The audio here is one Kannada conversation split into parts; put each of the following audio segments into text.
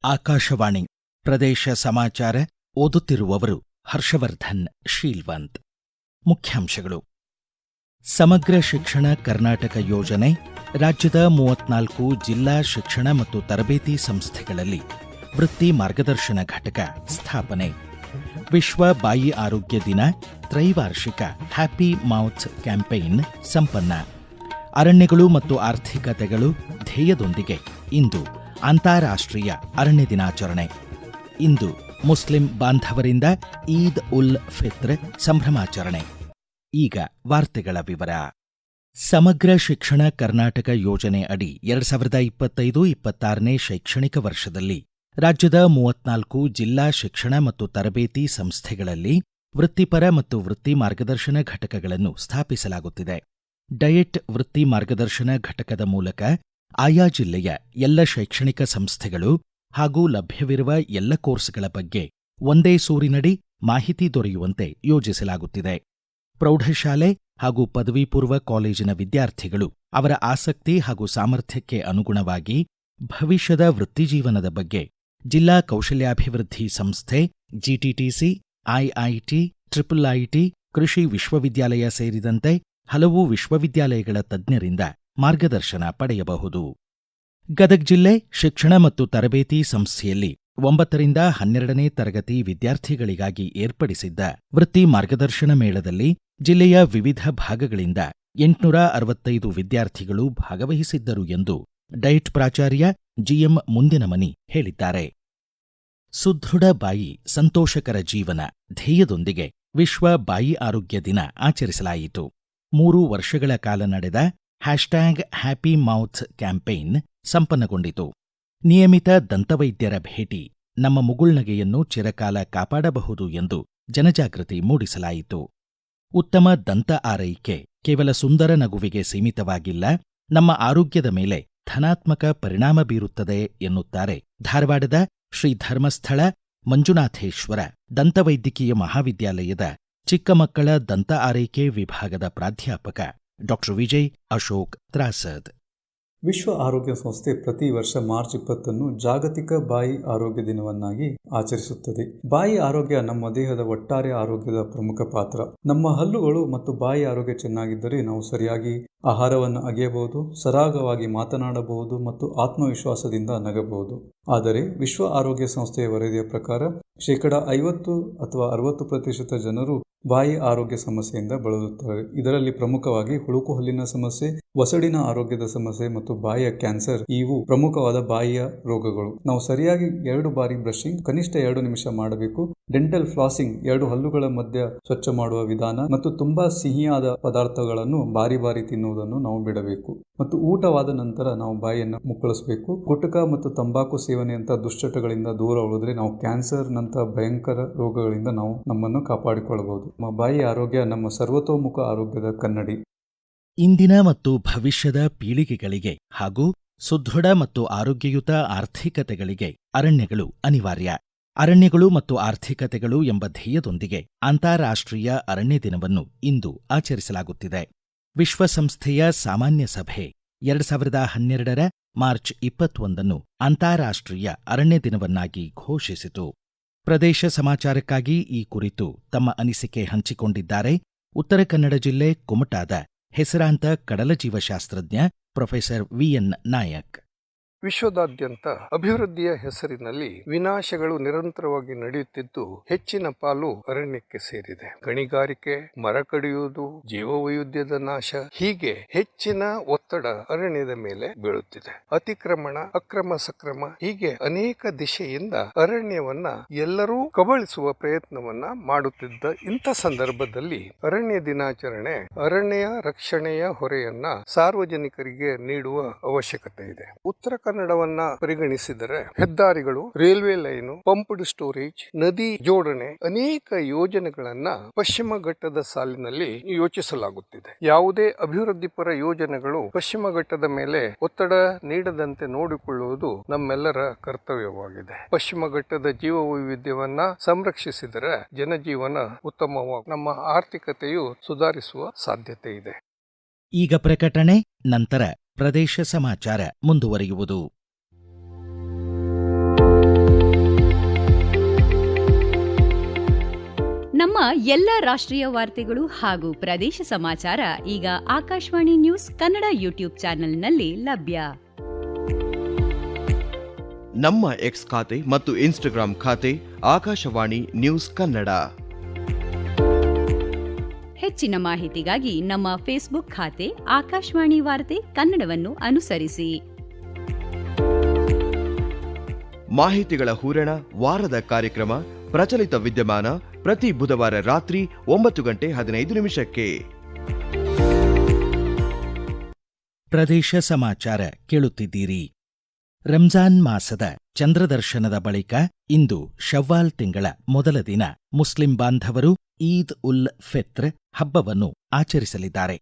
ಆಕಾಶವಾಣಿ ಪ್ರದೇಶ ಸಮಾಚಾರ ಓದುತ್ತಿರುವವರು ಹರ್ಷವರ್ಧನ್ ಶೀಲ್ವಂತ್. ಮುಖ್ಯಾಂಶಗಳು. ಸಮಗ್ರ ಶಿಕ್ಷಣ ಕರ್ನಾಟಕ ಯೋಜನೆ, ರಾಜ್ಯದ 34 ಜಿಲ್ಲಾ ಶಿಕ್ಷಣ ಮತ್ತು ತರಬೇತಿ ಸಂಸ್ಥೆಗಳಲ್ಲಿ ವೃತ್ತಿ ಮಾರ್ಗದರ್ಶನ ಘಟಕ ಸ್ಥಾಪನೆ. ವಿಶ್ವ ಬಾಯಿ ಆರೋಗ್ಯ ದಿನ, ತ್ರೈವಾರ್ಷಿಕ ಹ್ಯಾಪಿ ಮೌತ್ ಕ್ಯಾಂಪೇನ್ ಸಂಪನ್ನ. ಅರಣ್ಯಗಳು ಮತ್ತು ಆರ್ಥಿಕತೆಗಳು ಧ್ಯೇಯದೊಂದಿಗೆ ಇಂದು ಅಂತಾರಾಷ್ಟ್ರೀಯ ಅರಣ್ಯ ದಿನಾಚರಣೆ. ಇಂದು ಮುಸ್ಲಿಂ ಬಾಂಧವರಿಂದ ಈದ್ ಉಲ್ ಫಿತ್ರ್ ಸಂಭ್ರಮಾಚರಣೆ. ಈಗ ವಾರ್ತೆಗಳ ವಿವರ. ಸಮಗ್ರ ಶಿಕ್ಷಣ ಕರ್ನಾಟಕ ಯೋಜನೆ ಅಡಿ 2025-26ನೇ ಶೈಕ್ಷಣಿಕ ವರ್ಷದಲ್ಲಿ ರಾಜ್ಯದ 34 ಜಿಲ್ಲಾ ಶಿಕ್ಷಣ ಮತ್ತು ತರಬೇತಿ ಸಂಸ್ಥೆಗಳಲ್ಲಿ ವೃತ್ತಿಪರ ಮತ್ತು ವೃತ್ತಿ ಮಾರ್ಗದರ್ಶನ ಘಟಕಗಳನ್ನು ಸ್ಥಾಪಿಸಲಾಗುತ್ತಿದೆ. ಡಯಟ್ ವೃತ್ತಿ ಮಾರ್ಗದರ್ಶನ ಘಟಕದ ಮೂಲಕ ಆಯಾ ಜಿಲ್ಲೆಯ ಎಲ್ಲ ಶೈಕ್ಷಣಿಕ ಸಂಸ್ಥೆಗಳು ಹಾಗೂ ಲಭ್ಯವಿರುವ ಎಲ್ಲ ಕೋರ್ಸ್ಗಳ ಬಗ್ಗೆ ಒಂದೇ ಸೂರಿನಡಿ ಮಾಹಿತಿ ದೊರೆಯುವಂತೆ ಯೋಜಿಸಲಾಗುತ್ತಿದೆ. ಪ್ರೌಢಶಾಲೆ ಹಾಗೂ ಪದವಿ ಪೂರ್ವ ಕಾಲೇಜಿನ ವಿದ್ಯಾರ್ಥಿಗಳು ಅವರ ಆಸಕ್ತಿ ಹಾಗೂ ಸಾಮರ್ಥ್ಯಕ್ಕೆ ಅನುಗುಣವಾಗಿ ಭವಿಷ್ಯದ ವೃತ್ತಿಜೀವನದ ಬಗ್ಗೆ ಜಿಲ್ಲಾ ಕೌಶಲ್ಯಾಭಿವೃದ್ಧಿ ಸಂಸ್ಥೆ, ಜಿಟಿಟಿಸಿ, ಐಐಟಿ, ಐಐಟಿ, ಕೃಷಿ ವಿಶ್ವವಿದ್ಯಾಲಯ ಸೇರಿದಂತೆ ಹಲವು ವಿಶ್ವವಿದ್ಯಾಲಯಗಳ ತಜ್ಞರಿಂದ ಮಾರ್ಗದರ್ಶನ ಪಡೆಯಬಹುದು. ಗದಗ ಜಿಲ್ಲೆ ಶಿಕ್ಷಣ ಮತ್ತು ತರಬೇತಿ ಸಂಸ್ಥೆಯಲ್ಲಿ 9ರಿಂದ 12ನೇ ತರಗತಿ ವಿದ್ಯಾರ್ಥಿಗಳಿಗಾಗಿ ಏರ್ಪಡಿಸಿದ್ದ ವೃತ್ತಿ ಮಾರ್ಗದರ್ಶನ ಮೇಳದಲ್ಲಿ ಜಿಲ್ಲೆಯ ವಿವಿಧ ಭಾಗಗಳಿಂದ 865 ವಿದ್ಯಾರ್ಥಿಗಳು ಭಾಗವಹಿಸಿದ್ದರು ಎಂದು ಡಯಟ್ ಪ್ರಾಚಾರ್ಯ ಜಿಎಂ ಮುಂದಿನಮನಿ ಹೇಳಿದ್ದಾರೆ. ಸುದೃಢ ಬಾಯಿ ಸಂತೋಷಕರ ಜೀವನ ಧ್ಯೇಯದೊಂದಿಗೆ ವಿಶ್ವ ಬಾಯಿ ಆರೋಗ್ಯ ದಿನ ಆಚರಿಸಲಾಯಿತು. 3 ವರ್ಷಗಳ ಕಾಲ ನಡೆದ ಹ್ಯಾಪಿ ಮೌತ್ ಕ್ಯಾಂಪೇನ್ ಸಂಪನ್ನಗೊಂಡಿತು. ನಿಯಮಿತ ದಂತವೈದ್ಯರ ಭೇಟಿ ನಮ್ಮ ಮುಗುಳ್ನಗೆಯನ್ನು ಚಿರಕಾಲ ಕಾಪಾಡಬಹುದು ಎಂದು ಜನಜಾಗೃತಿ ಮೂಡಿಸಲಾಯಿತು. ಉತ್ತಮ ದಂತ ಆರೈಕೆ ಕೇವಲ ಸುಂದರ ನಗುವಿಗೆ ಸೀಮಿತವಾಗಿಲ್ಲ, ನಮ್ಮ ಆರೋಗ್ಯದ ಮೇಲೆ ಧನಾತ್ಮಕ ಪರಿಣಾಮ ಬೀರುತ್ತದೆ ಎನ್ನುತ್ತಾರೆ ಧಾರವಾಡದ ಶ್ರೀ ಧರ್ಮಸ್ಥಳ ಮಂಜುನಾಥೇಶ್ವರ ದಂತವೈದ್ಯಕೀಯ ಮಹಾವಿದ್ಯಾಲಯದ ಚಿಕ್ಕ ಮಕ್ಕಳ ದಂತ ಆರೈಕೆ ವಿಭಾಗದ ಪ್ರಾಧ್ಯಾಪಕ ಡಾ ವಿಜಯ್ ಅಶೋಕ್ ತ್ರಾಸದ್. ವಿಶ್ವ ಆರೋಗ್ಯ ಸಂಸ್ಥೆ ಪ್ರತಿ ವರ್ಷ ಮಾರ್ಚ್ 20 ಜಾಗತಿಕ ಬಾಯಿ ಆರೋಗ್ಯ ದಿನವನ್ನಾಗಿ ಆಚರಿಸುತ್ತದೆ. ಬಾಯಿ ಆರೋಗ್ಯ ನಮ್ಮ ದೇಹದ ಒಟ್ಟಾರೆ ಆರೋಗ್ಯದ ಪ್ರಮುಖ ಪಾತ್ರ. ನಮ್ಮ ಹಲ್ಲುಗಳು ಮತ್ತು ಬಾಯಿ ಆರೋಗ್ಯ ಚೆನ್ನಾಗಿದ್ದರೆ ನಾವು ಸರಿಯಾಗಿ ಆಹಾರವನ್ನು ಅಗೆಯಬಹುದು, ಸರಾಗವಾಗಿ ಮಾತನಾಡಬಹುದು ಮತ್ತು ಆತ್ಮವಿಶ್ವಾಸದಿಂದ ನಗಬಹುದು. ಆದರೆ ವಿಶ್ವ ಆರೋಗ್ಯ ಸಂಸ್ಥೆಯ ವರದಿಯ ಪ್ರಕಾರ 50% ಅಥವಾ 60% ಜನರು ಬಾಯಿ ಆರೋಗ್ಯ ಸಮಸ್ಯೆಯಿಂದ ಬಳಲುತ್ತಾರೆ. ಇದರಲ್ಲಿ ಪ್ರಮುಖವಾಗಿ ಹುಳುಕು ಹಲ್ಲಿನ ಸಮಸ್ಯೆ, ಒಸಡಿನ ಆರೋಗ್ಯದ ಸಮಸ್ಯೆ ಮತ್ತು ಬಾಯಿಯ ಕ್ಯಾನ್ಸರ್ ಇವು ಪ್ರಮುಖವಾದ ಬಾಯಿಯ ರೋಗಗಳು. ನಾವು ಸರಿಯಾಗಿ 2 ಬಾರಿ ಬ್ರಷಿಂಗ್, ಕನಿಷ್ಠ 2 ನಿಮಿಷ ಮಾಡಬೇಕು. ಡೆಂಟಲ್ ಫ್ಲಾಸಿಂಗ್, 2 ಹಲ್ಲುಗಳ ಮಧ್ಯ ಸ್ವಚ್ಛ ಮಾಡುವ ವಿಧಾನ ಮತ್ತು ತುಂಬಾ ಸಿಹಿಯಾದ ಪದಾರ್ಥಗಳನ್ನು ಬಾರಿ ಬಾರಿ ತಿನ್ನುವುದನ್ನು ನಾವು ಬಿಡಬೇಕು. ಮತ್ತು ಊಟವಾದ ನಂತರ ನಾವು ಬಾಯಿಯನ್ನು ಮುಕ್ಕಳಿಸಬೇಕು. ಗುಟಕ ಮತ್ತು ತಂಬಾಕು ಸೇವನೆಯಂತಹ ದುಶ್ಚಟಗಳಿಂದ ದೂರ ಉಳಿದ್ರೆ ನಾವು ಕ್ಯಾನ್ಸರ್ ನಂತಹ ಭಯಂಕರ ರೋಗಗಳಿಂದ ನಾವು ನಮ್ಮನ್ನು ಕಾಪಾಡಿಕೊಳ್ಳಬಹುದು. ನಮ್ಮ ಬಾಯಿ ಆರೋಗ್ಯ ನಮ್ಮ ಸರ್ವತೋಮುಖ ಆರೋಗ್ಯದ ಕನ್ನಡಿ. ಇಂದಿನ ಮತ್ತು ಭವಿಷ್ಯದ ಪೀಳಿಗೆಗಳಿಗೆ ಹಾಗೂ ಸುದೃಢ ಮತ್ತು ಆರೋಗ್ಯಯುತ ಆರ್ಥಿಕತೆಗಳಿಗೆ ಅರಣ್ಯಗಳು ಅನಿವಾರ್ಯ. ಅರಣ್ಯಗಳು ಮತ್ತು ಆರ್ಥಿಕತೆಗಳು ಎಂಬ ಧ್ಯೇಯದೊಂದಿಗೆ ಅಂತಾರಾಷ್ಟ್ರೀಯ ಅರಣ್ಯ ದಿನವನ್ನು ಇಂದು ಆಚರಿಸಲಾಗುತ್ತಿದೆ. ವಿಶ್ವಸಂಸ್ಥೆಯ ಸಾಮಾನ್ಯ ಸಭೆ 2012 ಮಾರ್ಚ್ 21 ಅಂತಾರಾಷ್ಟ್ರೀಯ ಅರಣ್ಯ ದಿನವನ್ನಾಗಿ ಘೋಷಿಸಿತು. ಪ್ರದೇಶ ಸಮಾಚಾರಕ್ಕಾಗಿ ಈ ಕುರಿತು ತಮ್ಮ ಅನಿಸಿಕೆ ಹಂಚಿಕೊಂಡಿದ್ದಾರೆ ಉತ್ತರ ಕನ್ನಡ ಜಿಲ್ಲೆ ಕುಮಟಾದ ಹೆಸರಾಂತ ಕಡಲ ಜೀವಶಾಸ್ತ್ರಜ್ಞ ಪ್ರೊಫೆಸರ್ ವಿಎನ್ ನಾಯಕ್. ವಿಶ್ವದಾದ್ಯಂತ ಅಭಿವೃದ್ಧಿಯ ಹೆಸರಿನಲ್ಲಿ ವಿನಾಶಗಳು ನಿರಂತರವಾಗಿ ನಡೆಯುತ್ತಿದ್ದು ಹೆಚ್ಚಿನ ಪಾಲು ಅರಣ್ಯಕ್ಕೆ ಸೇರಿದೆ. ಗಣಿಗಾರಿಕೆ, ಮರ ಕಡಿಯುವುದು, ಜೀವವೈವಿಧ್ಯದ ನಾಶ, ಹೀಗೆ ಹೆಚ್ಚಿನ ಒತ್ತಡ ಅರಣ್ಯದ ಮೇಲೆ ಬೀಳುತ್ತಿದೆ. ಅತಿಕ್ರಮಣ, ಅಕ್ರಮ ಸಕ್ರಮ, ಹೀಗೆ ಅನೇಕ ದಿಶೆಯಿಂದ ಅರಣ್ಯವನ್ನ ಎಲ್ಲರೂ ಕಬಳಿಸುವ ಪ್ರಯತ್ನವನ್ನ ಮಾಡುತ್ತಿದ್ದ ಇಂಥ ಸಂದರ್ಭದಲ್ಲಿ ಅರಣ್ಯ ದಿನಾಚರಣೆ ಅರಣ್ಯ ರಕ್ಷಣೆಯ ಹೊರೆಯನ್ನ ಸಾರ್ವಜನಿಕರಿಗೆ ನೀಡುವ ಅವಶ್ಯಕತೆ ಇದೆ. ಉತ್ತರ ಕನ್ನಡವನ್ನ ಪರಿಗಣಿಸಿದರೆ ಹೆದ್ದಾರಿಗಳು, ರೈಲ್ವೆ ಲೈನು, ಪಂಪ್ಡ್ ಸ್ಟೋರೇಜ್, ನದಿ ಜೋಡಣೆ, ಅನೇಕ ಯೋಜನೆಗಳನ್ನ ಪಶ್ಚಿಮ ಘಟ್ಟದ ಸಾಲಿನಲ್ಲಿ ಯೋಚಿಸಲಾಗುತ್ತಿದೆ. ಯಾವುದೇ ಅಭಿವೃದ್ಧಿಪರ ಯೋಜನೆಗಳು ಪಶ್ಚಿಮ ಘಟ್ಟದ ಮೇಲೆ ಒತ್ತಡ ನೀಡದಂತೆ ನೋಡಿಕೊಳ್ಳುವುದು ನಮ್ಮೆಲ್ಲರ ಕರ್ತವ್ಯವಾಗಿದೆ. ಪಶ್ಚಿಮ ಘಟ್ಟದ ಜೀವ ವೈವಿಧ್ಯವನ್ನ ಸಂರಕ್ಷಿಸಿದರೆ ಜನಜೀವನ ಉತ್ತಮವಾಗಿ ನಮ್ಮ ಆರ್ಥಿಕತೆಯು ಸುಧಾರಿಸುವ ಸಾಧ್ಯತೆ ಇದೆ. ಈಗ ಪ್ರಕಟಣೆ, ನಂತರ ಪ್ರದೇಶ ಸಮಾಚಾರ ಮುಂದುವರಿಯುವುದು. ನಮ್ಮ ಎಲ್ಲ ರಾಷ್ಟ್ರೀಯ ವಾರ್ತೆಗಳು ಹಾಗೂ ಪ್ರದೇಶ ಸಮಾಚಾರ ಈಗ ಆಕಾಶವಾಣಿ ನ್ಯೂಸ್ ಕನ್ನಡ ಯೂಟ್ಯೂಬ್ ಚಾನೆಲ್ನಲ್ಲಿ ಲಭ್ಯ. ನಮ್ಮ ಎಕ್ಸ್ ಖಾತೆ ಮತ್ತು ಇನ್ಸ್ಟಾಗ್ರಾಂ ಖಾತೆ ಆಕಾಶವಾಣಿ ನ್ಯೂಸ್ ಕನ್ನಡ. ಹೆಚ್ಚಿನ ಮಾಹಿತಿಗಾಗಿ ನಮ್ಮ ಫೇಸ್ಬುಕ್ ಖಾತೆ ಆಕಾಶವಾಣಿ ವಾರ್ತೆ ಕನ್ನಡವನ್ನು ಅನುಸರಿಸಿ. ಮಾಹಿತಿಗಳ ಹೂರಣ, ವಾರದ ಕಾರ್ಯಕ್ರಮ, ಪ್ರಚಲಿತ ವಿದ್ಯಮಾನ ಪ್ರತಿ ಬುಧವಾರ ರಾತ್ರಿ 9:15 ಪ್ರದೇಶ ಸಮಾಚಾರ ಕೇಳುತ್ತಿದ್ದೀರಿ. ರಂಜಾನ್ ಮಾಸದ ಚಂದ್ರದರ್ಶನದ ಬಳಿಕ ಇಂದು ಶವ್ವಾಲ್ ತಿಂಗಳ ಮೊದಲ ದಿನ ಮುಸ್ಲಿಂ ಬಾಂಧವರು ಈದ್ ಉಲ್ ಫಿತ್ರ್ ಹಬ್ಬವನ್ನು ಆಚರಿಸಲಿದ್ದಾರೆ.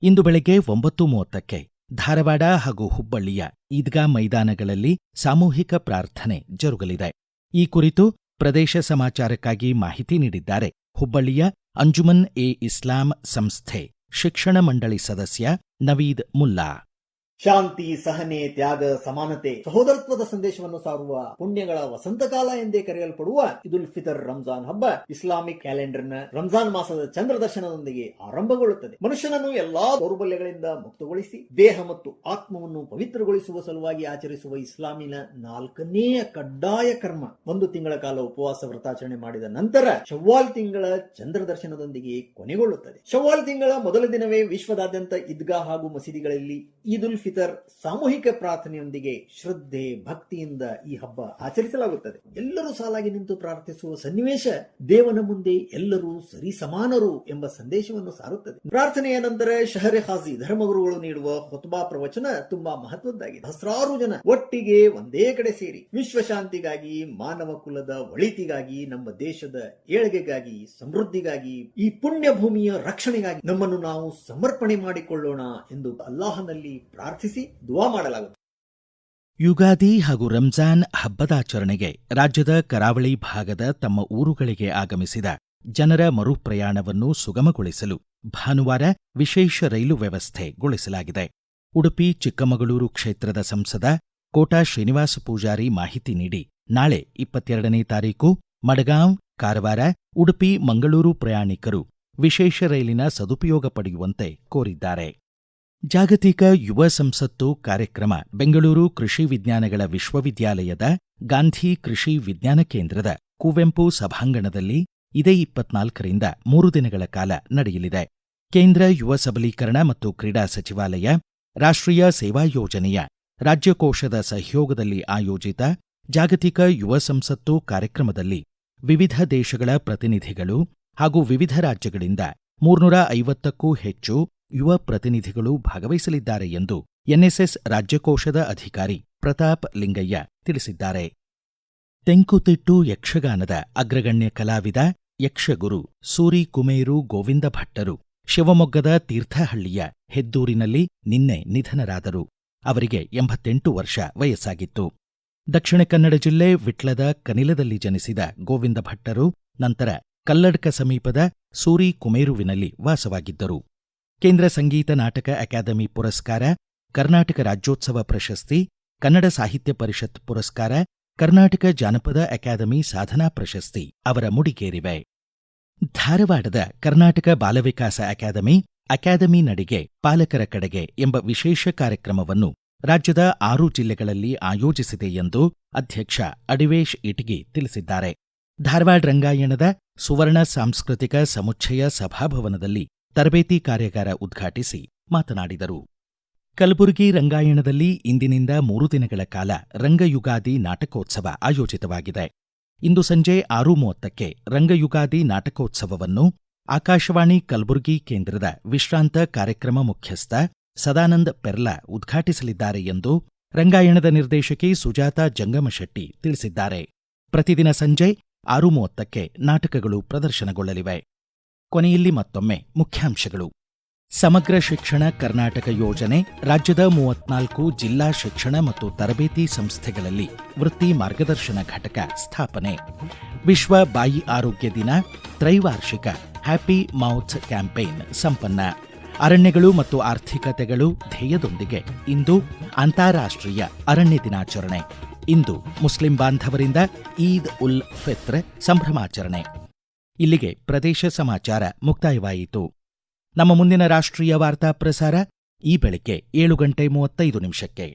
ಇಂದು ಬೆಳಗ್ಗೆ 9:30ಕ್ಕೆ ಧಾರವಾಡ ಹಾಗೂ ಹುಬ್ಬಳ್ಳಿಯ ಈದ್ಗಾ ಮೈದಾನಗಳಲ್ಲಿ ಸಾಮೂಹಿಕ ಪ್ರಾರ್ಥನೆ ಜರುಗಲಿದೆ. ಈ ಕುರಿತು ಪ್ರದೇಶ ಸಮಾಚಾರಕ್ಕಾಗಿ ಮಾಹಿತಿ ನೀಡಿದ್ದಾರೆ ಹುಬ್ಬಳ್ಳಿಯ ಅಂಜುಮನ್ ಎ ಇಸ್ಲಾಂ ಸಂಸ್ಥೆ ಶಿಕ್ಷಣ ಮಂಡಳಿ ಸದಸ್ಯ ನವೀದ್ ಮುಲ್ಲಾ. ಶಾಂತಿ, ಸಹನೆ, ತ್ಯಾಗ, ಸಮಾನತೆ, ಸಹೋದರತ್ವದ ಸಂದೇಶವನ್ನು ಸಾರುವ ಪುಣ್ಯಗಳ ವಸಂತಕಾಲ ಎಂದೇ ಕರೆಯಲ್ಪಡುವ ಇದುಲ್ ಫಿತರ್ ರಂಜಾನ್ ಹಬ್ಬ ಇಸ್ಲಾಮಿಕ್ ಕ್ಯಾಲೆಂಡರ್ನ ರಂಜಾನ್ ಮಾಸದ ಚಂದ್ರದರ್ಶನದೊಂದಿಗೆ ಆರಂಭಗೊಳ್ಳುತ್ತದೆ. ಮನುಷ್ಯನನ್ನು ಎಲ್ಲಾ ದೌರ್ಬಲ್ಯಗಳಿಂದ ಮುಕ್ತಗೊಳಿಸಿ ದೇಹ ಮತ್ತು ಆತ್ಮವನ್ನು ಪವಿತ್ರಗೊಳಿಸುವ ಸಲುವಾಗಿ ಆಚರಿಸುವ ಇಸ್ಲಾಮಿನ 4ನೇ ಕಡ್ಡಾಯ ಕರ್ಮ. 1 ತಿಂಗಳ ಕಾಲ ಉಪವಾಸ ವ್ರತಾಚರಣೆ ಮಾಡಿದ ನಂತರ ಶವ್ವಾಲ್ ತಿಂಗಳ ಚಂದ್ರದರ್ಶನದೊಂದಿಗೆ ಕೊನೆಗೊಳ್ಳುತ್ತದೆ. ಶವ್ವಾಲ್ ತಿಂಗಳ ಮೊದಲ ದಿನವೇ ವಿಶ್ವದಾದ್ಯಂತ ಈದ್ಗಾ ಹಾಗೂ ಮಸೀದಿಗಳಲ್ಲಿ ಈದುಲ್ ಫಿತರ್ ಸಾಮೂಹಿಕ ಪ್ರಾರ್ಥನೆಯೊಂದಿಗೆ ಶ್ರದ್ಧೆ, ಭಕ್ತಿಯಿಂದ ಈ ಹಬ್ಬ ಆಚರಿಸಲಾಗುತ್ತದೆ. ಎಲ್ಲರೂ ಸಾಲಾಗಿ ನಿಂತು ಪ್ರಾರ್ಥಿಸುವ ಸನ್ನಿವೇಶ ದೇವನ ಮುಂದೆ ಎಲ್ಲರೂ ಸರಿ ಸಮಾನರು ಎಂಬ ಸಂದೇಶವನ್ನು ಸಾರುತ್ತದೆ. ಪ್ರಾರ್ಥನೆಯ ನಂತರ ಶಹರೆ ಹಾಜಿ ಧರ್ಮಗುರುಗಳು ನೀಡುವ ಖುತ್ಬಾ ಪ್ರವಚನ ತುಂಬಾ ಮಹತ್ವದ್ದಾಗಿದೆ. ಸಹಸ್ರಾರು ಜನ ಒಟ್ಟಿಗೆ ಒಂದೇ ಕಡೆ ಸೇರಿ ವಿಶ್ವಶಾಂತಿಗಾಗಿ, ಮಾನವ ಕುಲದ ಒಳಿತಿಗಾಗಿ, ನಮ್ಮ ದೇಶದ ಏಳ್ಗೆಗಾಗಿ, ಸಮೃದ್ಧಿಗಾಗಿ, ಈ ಪುಣ್ಯ ಭೂಮಿಯ ರಕ್ಷಣೆಗಾಗಿ ನಮ್ಮನ್ನು ನಾವು ಸಮರ್ಪಣೆ ಮಾಡಿಕೊಳ್ಳೋಣ ಎಂದು ಅಲ್ಲಾಹನಲ್ಲಿ ಪ್ರಾರ್ಥಿಸಿ ದುವಾ ಮಾಡಲಾಗುತ್ತದೆ. ಯುಗಾದಿ ಹಾಗೂ ರಂಜಾನ್ ಹಬ್ಬದಾಚರಣೆಗೆ ರಾಜ್ಯದ ಕರಾವಳಿ ಭಾಗದ ತಮ್ಮ ಊರುಗಳಿಗೆ ಆಗಮಿಸಿದ ಜನರ ಮರುಪ್ರಯಾಣವನ್ನು ಸುಗಮಗೊಳಿಸಲು ಭಾನುವಾರ ವಿಶೇಷ ರೈಲು ವ್ಯವಸ್ಥೆಗೊಳಿಸಲಾಗಿದೆ. ಉಡುಪಿ ಚಿಕ್ಕಮಗಳೂರು ಕ್ಷೇತ್ರದ ಸಂಸದ ಕೋಟಾ ಶ್ರೀನಿವಾಸ ಪೂಜಾರಿ ಮಾಹಿತಿ ನೀಡಿ ನಾಳೆ 22ನೇ ತಾರೀಕು ಮಡಗಾಂವ್, ಕಾರವಾರ, ಉಡುಪಿ, ಮಂಗಳೂರು ಪ್ರಯಾಣಿಕರು ವಿಶೇಷ ರೈಲಿನ ಸದುಪಯೋಗ ಪಡೆಯುವಂತೆ ಕೋರಿದ್ದಾರೆ. ಜಾಗತಿಕ ಯುವ ಸಂಸತ್ತು ಕಾರ್ಯಕ್ರಮ ಬೆಂಗಳೂರು ಕೃಷಿ ವಿಜ್ಞಾನಗಳ ವಿಶ್ವವಿದ್ಯಾಲಯದ ಗಾಂಧಿ ಕೃಷಿ ವಿಜ್ಞಾನ ಕೇಂದ್ರದ ಕುವೆಂಪು ಸಭಾಂಗಣದಲ್ಲಿ ಇದೇ 24ರಿಂದ 3 ದಿನಗಳ ಕಾಲ ನಡೆಯಲಿದೆ. ಕೇಂದ್ರ ಯುವ ಸಬಲೀಕರಣ ಮತ್ತು ಕ್ರೀಡಾ ಸಚಿವಾಲಯ, ರಾಷ್ಟ್ರೀಯ ಸೇವಾ ಯೋಜನೆಯ ರಾಜ್ಯಕೋಶದ ಸಹಯೋಗದಲ್ಲಿ ಆಯೋಜಿತ ಜಾಗತಿಕ ಯುವ ಸಂಸತ್ತು ಕಾರ್ಯಕ್ರಮದಲ್ಲಿ ವಿವಿಧ ದೇಶಗಳ ಪ್ರತಿನಿಧಿಗಳು ಹಾಗೂ ವಿವಿಧ ರಾಜ್ಯಗಳಿಂದ 350ಕ್ಕೂ ಹೆಚ್ಚು ಯುವ ಪ್ರತಿನಿಧಿಗಳು ಭಾಗವಹಿಸಲಿದ್ದಾರೆ ಎಂದು ಎನ್ಎಸ್ಎಸ್ ರಾಜ್ಯಕೋಶದ ಅಧಿಕಾರಿ ಪ್ರತಾಪ್ ಲಿಂಗಯ್ಯ ತಿಳಿಸಿದ್ದಾರೆ. ತೆಂಕುತಿಟ್ಟು ಯಕ್ಷಗಾನದ ಅಗ್ರಗಣ್ಯ ಕಲಾವಿದ ಯಕ್ಷಗುರು ಸೂರಿ ಕುಮೇರು ಗೋವಿಂದ ಭಟ್ಟರು ಶಿವಮೊಗ್ಗದ ತೀರ್ಥಹಳ್ಳಿಯ ಹೆದ್ದೂರಿನಲ್ಲಿ ನಿನ್ನೆ ನಿಧನರಾದರು. ಅವರಿಗೆ 88 ವರ್ಷ ವಯಸ್ಸಾಗಿತ್ತು. ದಕ್ಷಿಣ ಕನ್ನಡ ಜಿಲ್ಲೆ ವಿಟ್ಲದ ಕನಿಲದಲ್ಲಿ ಜನಿಸಿದ ಗೋವಿಂದ ಭಟ್ಟರು ನಂತರ ಕಲ್ಲಡ್ಕ ಸಮೀಪದ ಸೂರಿ ಕುಮೇರುವಿನಲ್ಲಿ ವಾಸವಾಗಿದ್ದರು. ಕೇಂದ್ರ ಸಂಗೀತ ನಾಟಕ ಅಕಾಡೆಮಿ ಪುರಸ್ಕಾರ, ಕರ್ನಾಟಕ ರಾಜ್ಯೋತ್ಸವ ಪ್ರಶಸ್ತಿ, ಕನ್ನಡ ಸಾಹಿತ್ಯ ಪರಿಷತ್ ಪುರಸ್ಕಾರ, ಕರ್ನಾಟಕ ಜಾನಪದ ಅಕಾಡೆಮಿ ಸಾಧನಾ ಪ್ರಶಸ್ತಿ ಅವರ ಮುಡಿಗೇರಿವೆ. ಧಾರವಾಡದ ಕರ್ನಾಟಕ ಬಾಲವಿಕಾಸ ಅಕಾಡೆಮಿ ನಡಿಗೆ ಪಾಲಕರ ಕಡೆಗೆ ಎಂಬ ವಿಶೇಷ ಕಾರ್ಯಕ್ರಮವನ್ನು ರಾಜ್ಯದ 6 ಜಿಲ್ಲೆಗಳಲ್ಲಿ ಆಯೋಜಿಸಿದೆ ಎಂದು ಅಧ್ಯಕ್ಷ ಅಡಿವೇಶ್ ಇಟಗಿ ತಿಳಿಸಿದ್ದಾರೆ. ಧಾರವಾಡ ರಂಗಾಯಣದ ಸುವರ್ಣ ಸಾಂಸ್ಕೃತಿಕ ಸಮುಚ್ಚಯ ಸಭಾಭವನದಲ್ಲಿ ತರಬೇತಿ ಕಾರ್ಯಾಗಾರ ಉದ್ಘಾಟಿಸಿ ಮಾತನಾಡಿದರು. ಕಲಬುರಗಿ ರಂಗಾಯಣದಲ್ಲಿ ಇಂದಿನಿಂದ 3 ದಿನಗಳ ಕಾಲ ರಂಗಯುಗಾದಿ ನಾಟಕೋತ್ಸವ ಆಯೋಜಿತವಾಗಿದೆ. ಇಂದು ಸಂಜೆ 6:30ಕ್ಕೆ ರಂಗಯುಗಾದಿ ನಾಟಕೋತ್ಸವವನ್ನು ಆಕಾಶವಾಣಿ ಕಲಬುರಗಿ ಕೇಂದ್ರದ ವಿಶ್ರಾಂತ ಕಾರ್ಯಕ್ರಮ ಮುಖ್ಯಸ್ಥ ಸದಾನಂದ ಪೆರ್ಲಾ ಉದ್ಘಾಟಿಸಲಿದ್ದಾರೆ ಎಂದು ರಂಗಾಯಣದ ನಿರ್ದೇಶಕಿ ಸುಜಾತಾ ಜಂಗಮಶೆಟ್ಟಿ ತಿಳಿಸಿದ್ದಾರೆ. ಪ್ರತಿದಿನ ಸಂಜೆ 6:30ಕ್ಕೆ ನಾಟಕಗಳು ಪ್ರದರ್ಶನಗೊಳ್ಳಲಿವೆ. ಕೊನೆಯಲ್ಲಿ ಮತ್ತೊಮ್ಮೆ ಮುಖ್ಯಾಂಶಗಳು. ಸಮಗ್ರ ಶಿಕ್ಷಣ ಕರ್ನಾಟಕ ಯೋಜನೆ ರಾಜ್ಯದ 34 ಜಿಲ್ಲಾ ಶಿಕ್ಷಣ ಮತ್ತು ತರಬೇತಿ ಸಂಸ್ಥೆಗಳಲ್ಲಿ ವೃತ್ತಿ ಮಾರ್ಗದರ್ಶನ ಘಟಕ ಸ್ಥಾಪನೆ. ವಿಶ್ವ ಬಾಯಿ ಆರೋಗ್ಯ ದಿನ, ತ್ರೈವಾರ್ಷಿಕ ಹ್ಯಾಪಿ ಮೌತ್ ಕ್ಯಾಂಪೇನ್ ಸಂಪನ್ನ. ಅರಣ್ಯಗಳು ಮತ್ತು ಆರ್ಥಿಕತೆಗಳು ಧ್ಯೇಯದೊಂದಿಗೆ ಇಂದು ಅಂತಾರಾಷ್ಟ್ರೀಯ ಅರಣ್ಯ ದಿನಾಚರಣೆ. ಇಂದು ಮುಸ್ಲಿಂ ಬಾಂಧವರಿಂದ ಈದ್ ಉಲ್ ಫಿತ್ರ್ ಸಂಭ್ರಮಾಚರಣೆ. ಇಲ್ಲಿಗೆ ಪ್ರದೇಶ ಸಮಾಚಾರ ಮುಕ್ತಾಯವಾಯಿತು. ನಮ್ಮ ಮುಂದಿನ ರಾಷ್ಟ್ರೀಯ ವಾರ್ತಾ ಪ್ರಸಾರ ಈ ಬೆಳಗ್ಗೆ 7:35 ನಿಮಿಷಕ್ಕೆ.